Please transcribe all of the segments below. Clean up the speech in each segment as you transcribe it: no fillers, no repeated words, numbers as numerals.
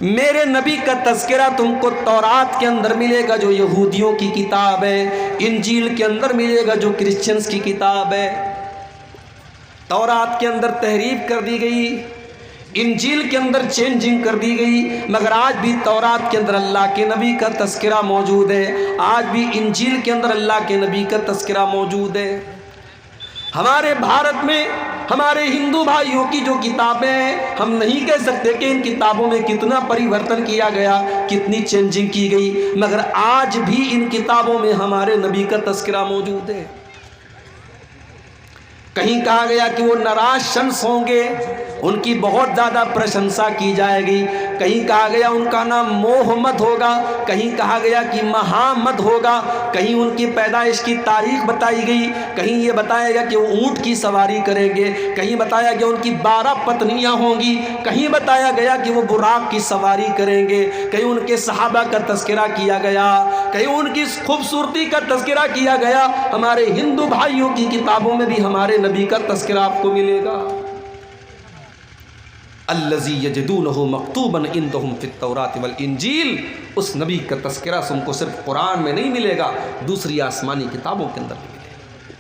میرے نبی کا تذکرہ تم کو تورات کے اندر ملے گا جو یہودیوں کی کتاب ہے، انجیل کے اندر ملے گا جو کرسچنز کی کتاب ہے۔ تورات کے اندر تحریف کر دی گئی، انجیل کے اندر چینجنگ کر دی گئی، مگر آج بھی تورات کے اندر اللہ کے نبی کا تذکرہ موجود ہے، آج بھی انجیل کے اندر اللہ کے نبی کا تذکرہ موجود ہے۔ ہمارے بھارت میں ہمارے ہندو بھائیوں کی جو کتابیں ہیں، ہم نہیں کہہ سکتے کہ ان کتابوں میں کتنا پریورتن کیا گیا، کتنی چینجنگ کی گئی، مگر آج بھی ان کتابوں میں ہمارے نبی کا تذکرہ موجود ہے۔ کہیں کہا گیا کہ وہ نراج شمس ہوں گے، ان کی بہت زیادہ پرشنسا کی جائے گی، کہیں کہا گیا ان کا نام محمد ہوگا، کہیں کہا گیا کہ محمد ہوگا، کہیں ان کی پیدائش کی تاریخ بتائی گئی، کہیں یہ بتایا گیا کہ وہ اونٹ کی سواری کریں گے، کہیں بتایا گیا ان کی 12 پتنیاں ہوں گی، کہیں بتایا گیا کہ وہ براق کی سواری کریں گے، کہیں ان کے صحابہ کا تذکرہ کیا گیا، کہیں ان کی خوبصورتی کا تذکرہ کیا گیا۔ ہمارے ہندو بھائیوں کی کتابوں میں بھی ہمارے نبی کا تذکرہ آپ کو ملے گا۔ الذی یجدونہ مکتوبا عندہم فی التوراۃ والانجیل، اس نبی کا تذکرہ تم کو صرف قرآن میں نہیں ملے گا، دوسری آسمانی کتابوں کے اندر بھی ملے گا۔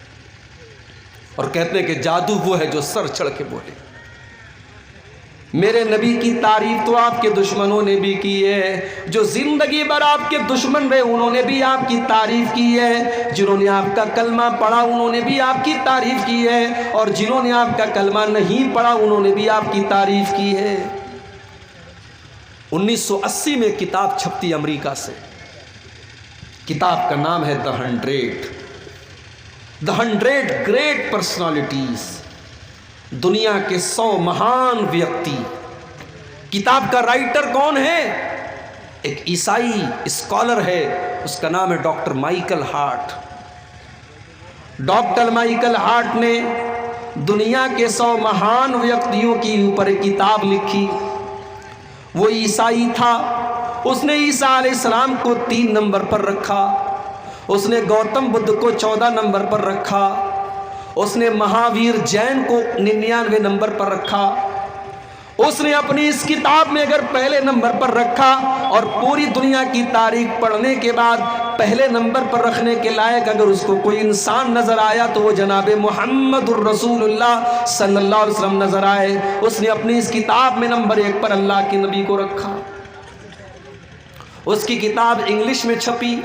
اور کہتے ہیں کہ جادو وہ ہے جو سر چڑھ کے بولے۔ میرے نبی کی تعریف تو آپ کے دشمنوں نے بھی کی ہے، جو زندگی بھر آپ کے دشمن رہے انہوں نے بھی آپ کی تعریف کی ہے، جنہوں نے آپ کا کلمہ پڑھا انہوں نے بھی آپ کی تعریف کی ہے، اور جنہوں نے آپ کا کلمہ نہیں پڑھا انہوں نے بھی آپ کی تعریف کی ہے۔ 1980 میں کتاب چھپتی امریکہ سے، کتاب کا نام ہے The 100 گریٹ پرسنالٹیز، دنیا کے 100 مہان ویکتی۔ کتاب کا رائٹر کون ہے؟ ایک عیسائی اسکالر ہے، اس کا نام ہے doctor Michael Hart. Doctor Michael Hart نے دنیا کے 100 مہان ویکتیوں کی اوپر ایک کتاب لکھی۔ وہ عیسائی تھا، اس نے عیسیٰ علیہ السلام کو 3 نمبر پر رکھا، اس نے گوتم بدھ کو 14 نمبر پر رکھا، اس نے مہاویر جین کو 99 نمبر پر رکھا۔ اس نے اپنی اس کتاب میں اگر پہلے نمبر پر رکھا، اور پوری دنیا کی تاریخ پڑھنے کے بعد پہلے نمبر پر رکھنے کے لائق اگر اس کو کوئی انسان نظر آیا تو وہ جناب محمد الرسول اللہ صلی اللہ علیہ وسلم نظر آئے۔ اس نے اپنی اس کتاب میں نمبر 1 پر اللہ کے نبی کو رکھا۔ اس کی کتاب انگلش میں چھپی،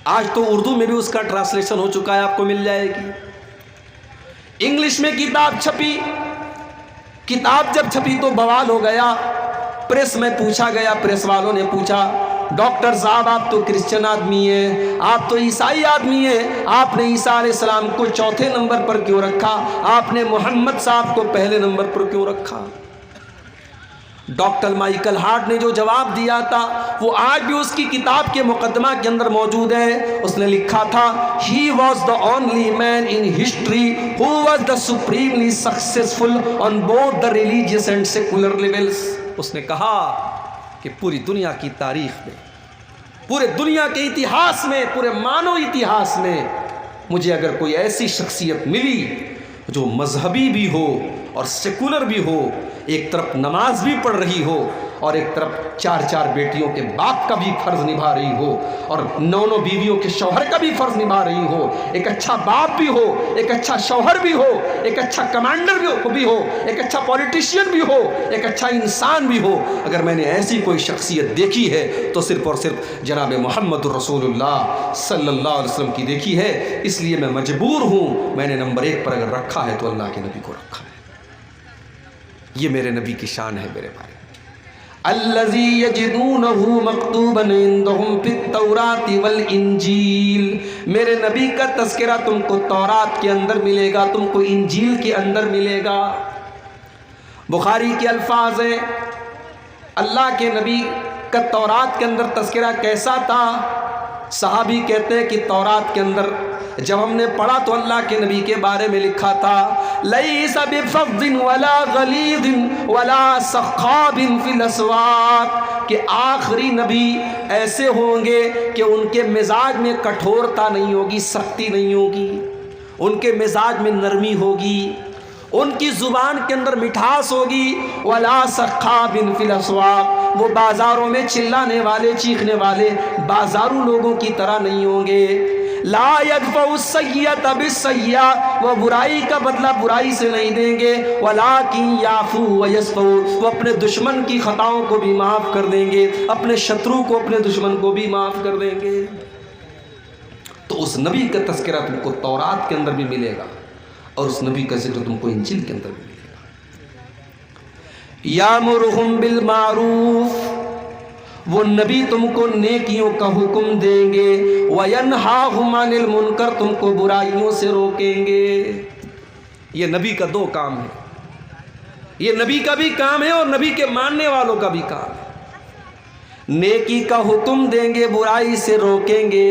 آج تو اردو میں بھی اس کا ٹرانسلیشن ہو چکا ہے، آپ کو مل جائے گی۔ انگلش میں کتاب چھپی، کتاب جب چھپی تو بوال ہو گیا، پریس میں پوچھا گیا، پریس والوں نے پوچھا ڈاکٹر صاحب آپ تو کرسچن آدمی ہیں، آپ تو عیسائی آدمی ہیں، آپ نے عیسیٰ علیہ السلام کو 4 نمبر پر کیوں رکھا، آپ نے محمد صاحب کو پہلے نمبر پر کیوں رکھا؟ ڈاکٹر مائیکل ہارٹ نے جو جواب دیا تھا وہ آج بھی اس کی کتاب کے مقدمہ کے اندر موجود ہے۔ اس نے لکھا تھا He was the only man in history who was the supremely successful on both the religious and secular levels۔ اس نے کہا کہ پوری دنیا کی تاریخ میں، پورے دنیا کے اتہاس میں، پورے مانو اتہاس میں مجھے اگر کوئی ایسی شخصیت ملی جو مذہبی بھی ہو اور سیکولر بھی ہو، ایک طرف نماز بھی پڑھ رہی ہو اور ایک طرف 4 بیٹیوں کے باپ کا بھی فرض نبھا رہی ہو، اور 9 بیویوں کے شوہر کا بھی فرض نبھا رہی ہو، ایک اچھا باپ بھی ہو، ایک اچھا شوہر بھی ہو، ایک اچھا کمانڈر بھی ہو، ایک اچھا پولیٹیشین بھی ہو، ایک اچھا انسان بھی ہو، اگر میں نے ایسی کوئی شخصیت دیکھی ہے تو صرف اور صرف جناب محمد الرسول اللہ صلی اللہ علیہ وسلم کی دیکھی ہے۔ اس لیے میں مجبور ہوں، میں نے نمبر 1 پر اگر رکھا ہے تو اللہ کے نبی کو رکھا ہے۔ یہ میرے نبی کی شان ہے میرے بھائی۔ الذی یجدونہ مکتوبا عندہم فی التوراۃ والانجیل، میرے نبی کا تذکرہ تم کو تورات کے اندر ملے گا، تم کو انجیل کے اندر ملے گا۔ بخاری کے الفاظ ہیں، اللہ کے نبی کا تورات کے اندر تذکرہ کیسا تھا؟ صحابی کہتے ہیں کہ تورات کے اندر جب ہم نے پڑھا تو اللہ کے نبی کے بارے میں لکھا تھا لیس بفظ ولا غلیظ ولا سخاب فی الاسواق، کہ آخری نبی ایسے ہوں گے کہ ان کے مزاج میں کٹھورتا نہیں ہوگی، سختی نہیں ہوگی، ان کے مزاج میں نرمی ہوگی، ان کی زبان کے اندر مٹھاس ہوگی، ولا سخاب فی الاسواق، وہ بازاروں میں چلانے والے چیخنے والے بازارو لوگوں کی طرح نہیں ہوں گے. لا يدفع السیئۃ بالسیئۃ، وہ برائی کا بدلہ برائی سے نہیں دیں گے. ولکن یعفو ویصفحوا، وہ اپنے دشمن کی خطاؤں کو بھی معاف کر دیں گے، اپنے شترو کو اپنے دشمن کو بھی معاف کر دیں گے. تو اس نبی کا تذکرہ تم کو تورات کے اندر بھی ملے گا اور اس نبی کا ذکر تم کو انجیل کے اندر بھی ملے گا. یامرہم بالمعروف، وہ نبی تم کو نیکیوں کا حکم دیں گے. وینہاہم عن المنکر، تم کو برائیوں سے روکیں گے. یہ نبی کا دو کام ہے، یہ نبی کا بھی کام ہے اور نبی کے ماننے والوں کا بھی کام ہے. نیکی کا حکم دیں گے، برائی سے روکیں گے.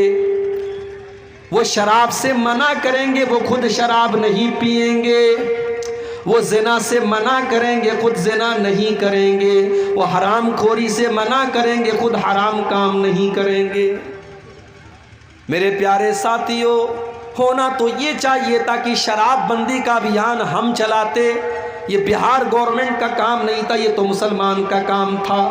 وہ شراب سے منع کریں گے، وہ خود شراب نہیں پئیں گے. وہ زنا سے منع کریں گے، خود زنا نہیں کریں گے. وہ حرام خوری سے منع کریں گے، خود حرام کام نہیں کریں گے. میرے پیارے ساتھیوں، ہونا تو یہ چاہیے تھا کہ شراب بندی کا ابھیان ہم چلاتے. یہ بہار گورنمنٹ کا کام نہیں تھا، یہ تو مسلمان کا کام تھا.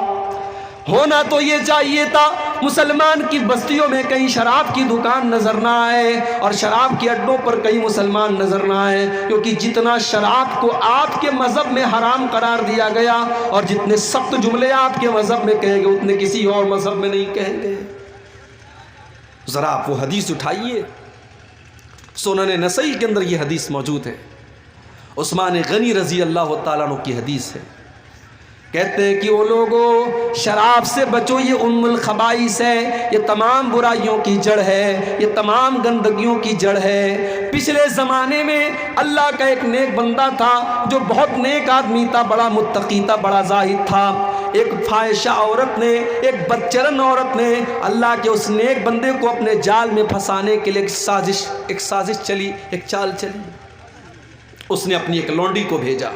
ہونا تو یہ چاہیے تھا مسلمان کی بستیوں میں کہیں شراب کی دکان نظر نہ آئے اور شراب کے اڈوں پر کہیں مسلمان نظر نہ آئے. کیونکہ جتنا شراب کو آپ کے مذہب میں حرام قرار دیا گیا اور جتنے سخت جملے آپ کے مذہب میں کہے گئے اتنے کسی اور مذہب میں نہیں کہیں گے. ذرا آپ وہ حدیث اٹھائیے، سنن نسائی کے اندر یہ حدیث موجود ہے. عثمان غنی رضی اللہ تعالیٰ عنہ کی حدیث ہے. کہتے ہیں کہ وہ لوگوں شراب سے بچو، یہ ام الخبائث ہے، یہ تمام برائیوں کی جڑ ہے، یہ تمام گندگیوں کی جڑ ہے. پچھلے زمانے میں اللہ کا ایک نیک بندہ تھا جو بہت نیک آدمی تھا، بڑا متقی تھا، بڑا زاہد تھا. ایک فاحشہ عورت نے، ایک بدچلن عورت نے اللہ کے اس نیک بندے کو اپنے جال میں پھنسانے کے لیے ایک سازش چلی، ایک چال چلی. اس نے اپنی ایک لونڈی کو بھیجا.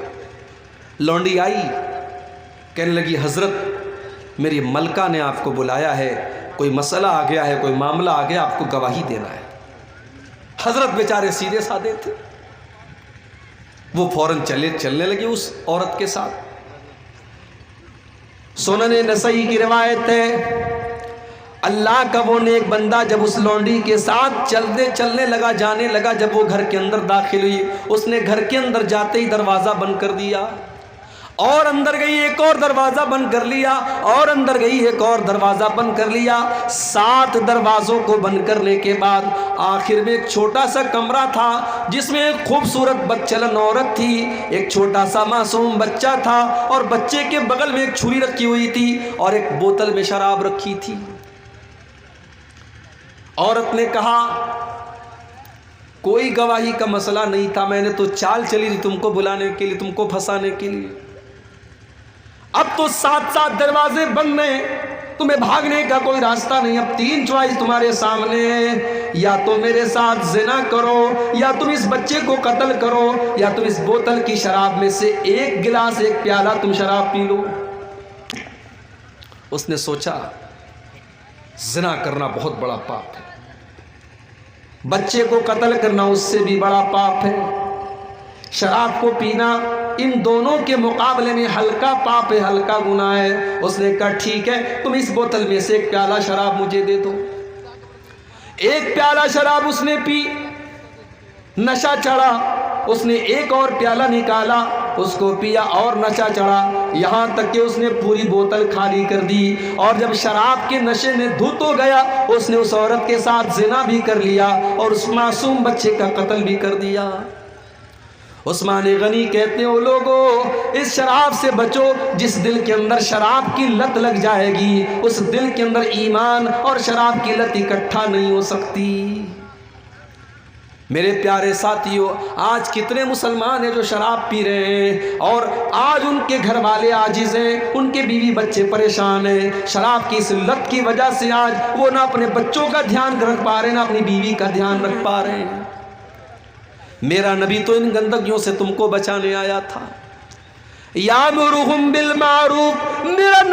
لونڈی آئی، کہنے لگی حضرت میری ملکہ نے آپ کو بلایا ہے، کوئی مسئلہ آ گیا ہے، کوئی معاملہ آ گیا، آپ کو گواہی دینا ہے. حضرت بیچارے سیدھے سادے تھے، وہ فوراً چلنے لگے اس عورت کے ساتھ. سنن نسائی کی روایت ہے، اللہ کا وہ نیک بندہ جب اس لونڈی کے ساتھ چلنے لگا، جانے لگا، جب وہ گھر کے اندر داخل ہوئی، اس نے گھر کے اندر جاتے ہی دروازہ بند کر دیا، اور اندر گئی ایک اور دروازہ بند کر لیا، اور اندر گئی ایک اور دروازہ بند کر لیا. 7 دروازوں کو بند کرنے کے بعد آخر میں ایک چھوٹا سا کمرہ تھا جس میں ایک خوبصورت بدچلن عورت تھی، ایک چھوٹا سا معصوم بچہ تھا، اور بچے کے بغل میں ایک چھری رکھی ہوئی تھی اور ایک بوتل میں شراب رکھی تھی. عورت نے کہا کوئی گواہی کا مسئلہ نہیں تھا، میں نے تو چال چلی تھی تم کو بلانے کے لیے، تم کو پھنسانے کے لیے. اب تو 7 دروازے بند ہیں، تمہیں بھاگنے کا کوئی راستہ نہیں. اب 3 چوائس تمہارے سامنے ہے، یا تو میرے ساتھ زنا کرو، یا تم اس بچے کو قتل کرو، یا تم اس بوتل کی شراب میں سے ایک گلاس، ایک پیالہ تم شراب پی لو. اس نے سوچا زنا کرنا بہت بڑا پاپ ہے، بچے کو قتل کرنا اس سے بھی بڑا پاپ ہے، شراب کو پینا ان دونوں کے مقابلے میں ہلکا پاپ ہے، ہلکا گناہ ہے. اس نے کہا ٹھیک ہے، تم اس بوتل میں سے ایک پیالہ شراب مجھے دے دو. ایک پیالہ شراب اس نے پی، نشہ چڑھا. اس نے ایک اور پیالہ نکالا، اس کو پیا اور نشہ چڑھا، یہاں تک کہ اس نے پوری بوتل خالی کر دی. اور جب شراب کے نشے میں دھت ہو گیا، اس نے اس عورت کے ساتھ زنا بھی کر لیا اور اس معصوم بچے کا قتل بھی کر دیا. عثمان غنی کہتے ہیں لوگوں اس شراب سے بچو، جس دل کے اندر شراب کی لت لگ جائے گی اس دل کے اندر ایمان اور شراب کی لت اکٹھا نہیں ہو سکتی. میرے پیارے ساتھیوں، آج کتنے مسلمان ہیں جو شراب پی رہے ہیں اور آج ان کے گھر والے عاجز ہیں، ان کے بیوی بچے پریشان ہیں. شراب کی اس لت کی وجہ سے آج وہ نہ اپنے بچوں کا دھیان رکھ پا رہے، نہ اپنی بیوی کا دھیان رکھ پا رہے ہیں. میرا نبی تو ان گندگیوں سے تم کو بچانے آیا تھا. یامرہم بالمعروف، میرا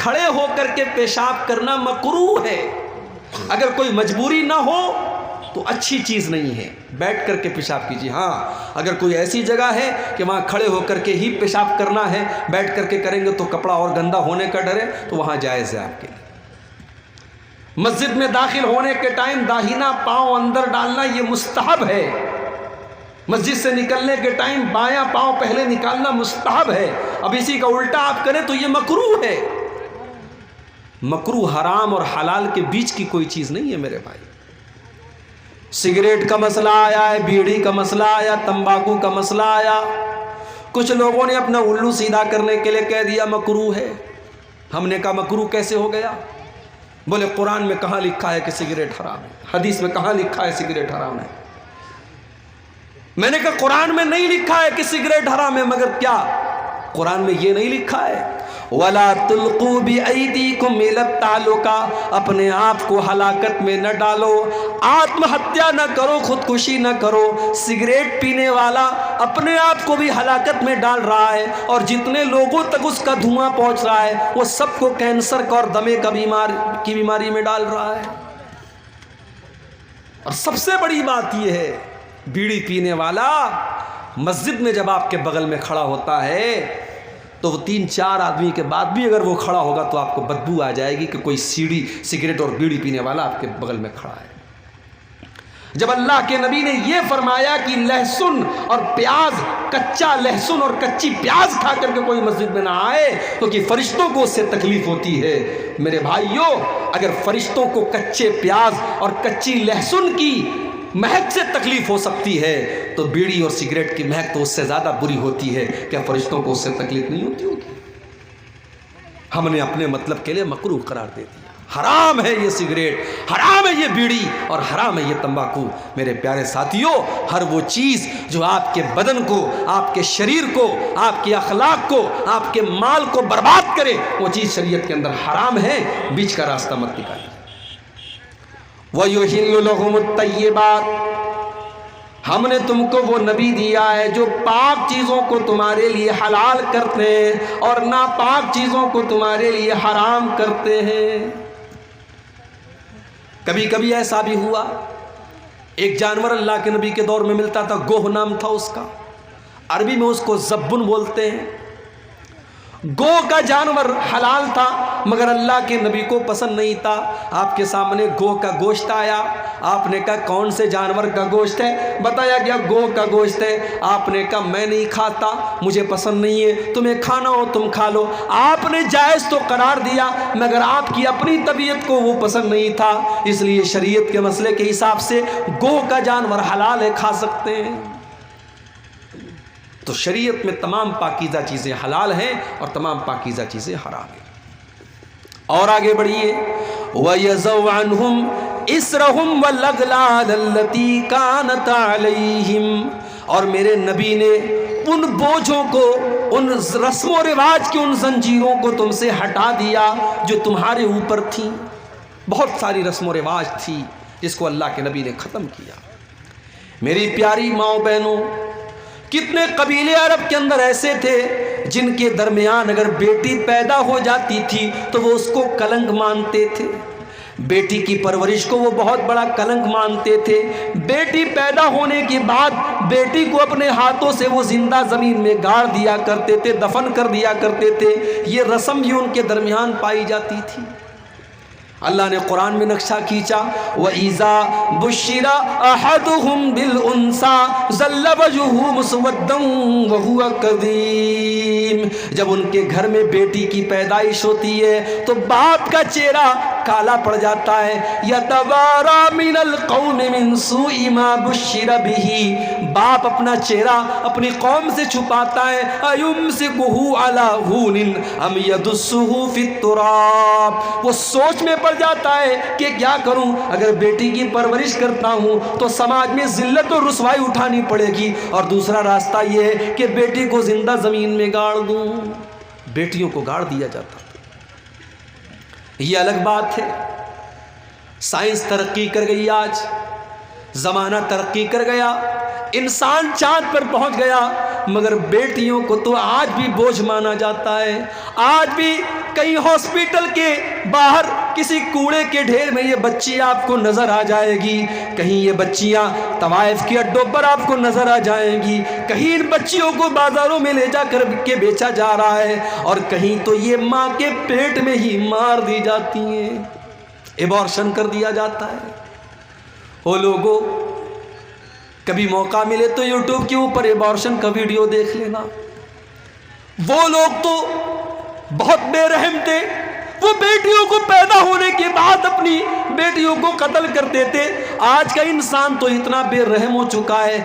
کھڑے ہو کر کے پیشاب کرنا مکروہ ہے. اگر کوئی مجبوری نہ ہو تو اچھی چیز نہیں ہے، بیٹھ کر کے پیشاب کیجیے. ہاں اگر کوئی ایسی جگہ ہے کہ وہاں کھڑے ہو کر کے ہی پیشاب کرنا ہے، بیٹھ کر کے کریں گے تو کپڑا اور گندا ہونے کا ڈر ہے، تو وہاں جائز ہے آپ کے لیے. مسجد میں داخل ہونے کے ٹائم داہنا پاؤں اندر ڈالنا یہ مستحب ہے. مسجد سے نکلنے کے ٹائم بایاں پاؤں پہلے نکالنا مستحب ہے. اب اسی کا الٹا آپ کریں تو یہ مکروہ ہے. مکروہ حرام اور حلال کے بیچ کی کوئی چیز نہیں ہے میرے بھائی. سگریٹ کا مسئلہ آیا ہے، بیڑی کا مسئلہ آیا، تمباکو کا مسئلہ آیا. کچھ لوگوں نے اپنا الو سیدھا کرنے کے لیے کہہ دیا مکروہ ہے. ہم نے کہا مکروہ کیسے ہو گیا؟ بولے قرآن میں کہاں لکھا ہے کہ سگریٹ حرام ہے؟ حدیث میں کہاں لکھا ہے سگریٹ حرام ہے؟ میں نے کہا قرآن میں نہیں لکھا ہے کہ سگریٹ حرام ہے، مگر کیا قرآن میں یہ نہیں لکھا ہے وَلَا تُلْقُوا بِأَيْدِيكُمْ إِلَى التَّهْلُكَةِ، اپنے آپ کو ہلاکت میں نہ ڈالو، آتم ہتیا نہ کرو، خودکشی نہ کرو. سگریٹ پینے والا اپنے آپ کو بھی ہلاکت میں ڈال رہا ہے، اور جتنے لوگوں تک اس کا دھواں پہنچ رہا ہے وہ سب کو کینسر کا اور دمے کی بیماری میں ڈال رہا ہے. اور سب سے بڑی بات یہ ہے، بیڑی پینے والا مسجد میں جب آپ کے بغل میں کھڑا ہوتا ہے تو وہ 3-4 آدمی کے بعد بھی اگر وہ کھڑا ہوگا تو آپ کو بدبو آ جائے گی کہ کوئی سگریٹ اور بیڑی پینے والا آپ کے بغل میں کھڑا ہے. جب اللہ کے نبی نے یہ فرمایا کہ لہسن اور پیاز، کچا لہسن اور کچی پیاز کھا کر کے کوئی مسجد میں نہ آئے تو کہ فرشتوں کو اس سے تکلیف ہوتی ہے. میرے بھائیوں، اگر فرشتوں کو کچے پیاز اور کچی لہسن کی مہک سے تکلیف ہو سکتی ہے تو بیڑی اور سگریٹ کی مہک تو اس سے زیادہ بری ہوتی ہے. کیا فرشتوں کو اس سے تکلیف نہیں ہوتی ہوگی؟ ہم نے اپنے مطلب کے لیے مکروہ قرار دے دیا. حرام ہے یہ سگریٹ، حرام ہے یہ بیڑی، اور حرام ہے یہ تمباکو. میرے پیارے ساتھیوں، ہر وہ چیز جو آپ کے بدن کو، آپ کے شریر کو، آپ کے اخلاق کو، آپ کے مال کو برباد کرے، وہ چیز شریعت کے اندر حرام ہے. بیچ کا راستہ مت نکالیے. وَيُحِلُّ لَهُمُ الطَّيِّبَاتِ، ہم نے تم کو وہ نبی دیا ہے جو پاک چیزوں کو تمہارے لیے حلال کرتے ہیں اور ناپاک چیزوں کو تمہارے لیے حرام کرتے ہیں. کبھی کبھی ایسا بھی ہوا، ایک جانور اللہ کے نبی کے دور میں ملتا تھا، گوہ نام تھا اس کا، عربی میں اس کو زبن بولتے ہیں. گو کا جانور حلال تھا مگر اللہ کے نبی کو پسند نہیں تھا. آپ کے سامنے گو کا گوشت آیا، آپ نے کہا کون سے جانور کا گوشت ہے؟ بتایا گیا گو کا گوشت ہے. آپ نے کہا میں نہیں کھاتا، مجھے پسند نہیں ہے، تمہیں کھانا ہو تم کھا لو. آپ نے جائز تو قرار دیا مگر آپ کی اپنی طبیعت کو وہ پسند نہیں تھا، اس لیے شریعت کے مسئلے کے حساب سے گو کا جانور حلال ہے، کھا سکتے ہیں. تو شریعت میں تمام پاکیزہ چیزیں حلال ہیں اور تمام پاکیزہ چیزیں حرام ہیں. اور آگے بڑھیے، وَيَزَوْ عَنْهُمْ إِسْرَهُمْ وَالْأَغْلَالَ الَّتِي كَانَتْ عَلَيْهِمْ، اور میرے نبی نے ان بوجھوں کو، ان رسم و رواج کی ان زنجیروں کو تم سے ہٹا دیا جو تمہارے اوپر تھیں. بہت ساری رسم و رواج تھی جس کو اللہ کے نبی نے ختم کیا. میری پیاری ماؤں بہنوں، کتنے قبیلے عرب کے اندر ایسے تھے جن کے درمیان اگر بیٹی پیدا ہو جاتی تھی تو وہ اس کو کلنک مانتے تھے. بیٹی کی پرورش کو وہ بہت بڑا کلنک مانتے تھے. بیٹی پیدا ہونے کے بعد بیٹی کو اپنے ہاتھوں سے وہ زندہ زمین میں گاڑ دیا کرتے تھے، دفن کر دیا کرتے تھے. یہ رسم بھی ان کے درمیان پائی جاتی تھی. اللہ نے قرآن میں نقشہ کھینچا، وَإِذَا بُشِّرَ أَحَدُهُمْ بِالْأُنْثَىٰ ظَلَّ وَجْهُهُ مُسْوَدًّا وَهُوَ كَظِيمٌ، جب ان کے گھر میں بیٹی کی پیدائش ہوتی ہے تو باپ کا چہرہ کالا پڑ جاتا ہے. يَتَوَارَىٰ مِنَ الْقَوْمِ مِنْ سُوءِ مَا بُشِّرَ بِهِ، باپ اپنا چہرہ اپنی قوم سے چھپاتا ہے. أَيُمْسِكُهُ عَلَىٰ هُونٍ أَمْ يَدُسُّهُ فِي التُّرَابِ، وہ سوچ میں پڑ جاتا ہے کہ کیا کروں، اگر بیٹی کی پرورش کرتا ہوں تو سماج میں ذلت اور رسوائی اٹھانی پڑے گی، اور دوسرا راستہ یہ ہے کہ بیٹی کو زندہ زمین میں گاڑ دوں. بیٹیوں کو گاڑ دیا جاتا. یہ الگ بات ہے. سائنس ترقی کر گئی، آج زمانہ ترقی کر گیا، انسان چاند پر پہنچ گیا، مگر بیٹیوں کو تو آج بھی بوجھ مانا جاتا ہے. آج بھی کہیں ہاسپٹل کے باہر کسی کوڑے کے ڈھیر میں یہ بچی آپ کو نظر آ جائے گی، کہیں یہ بچیاں طوائف کے اڈوں پر آپ کو نظر آ جائیں گی، کہیں ان بچیوں کو بازاروں میں لے جا کر کے بیچا جا رہا ہے، اور کہیں تو یہ ماں کے پیٹ میں ہی مار دی جاتی ہیں، ایبارشن کر دیا جاتا ہے۔ وہ لوگوں، کبھی موقع ملے تو یوٹیوب کے اوپر ایبارشن کا ویڈیو دیکھ لینا۔ وہ لوگ تو بہت بے رحم تھے، وہ بیٹیوں کو پیدا ہونے کے بعد اپنی بیٹیوں کو قتل کر دیتے۔ آج کا انسان تو اتنا بے رحم ہو چکا ہے